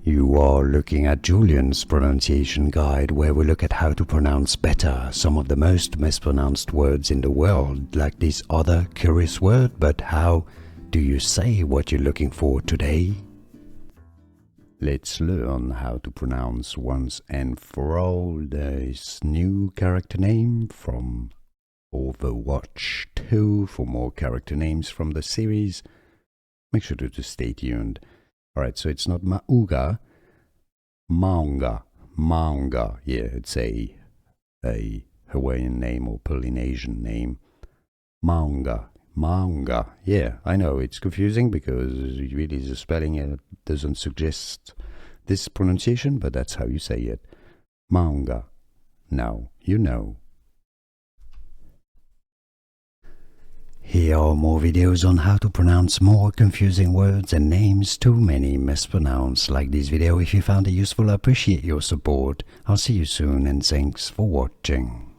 You are looking at Julian's pronunciation guide, where we look at how to pronounce better some of the most mispronounced words in the world, like this other curious word. But how do you say what you're looking for today? Let's learn how to pronounce once and for all this new character name from Overwatch 2. For more character names from the series, make sure to stay tuned. Alright, so it's not Mauga, Mauga, Mauga. Yeah, it's a Hawaiian name or Polynesian name. Mauga, Mauga. Yeah, I know it's confusing because really the spelling doesn't suggest this pronunciation, but that's how you say it. Mauga. Now you know. Here are more videos on how to pronounce more confusing words and names too many mispronounced. Like this video if you found it useful. I appreciate your support. I'll see you soon and thanks for watching.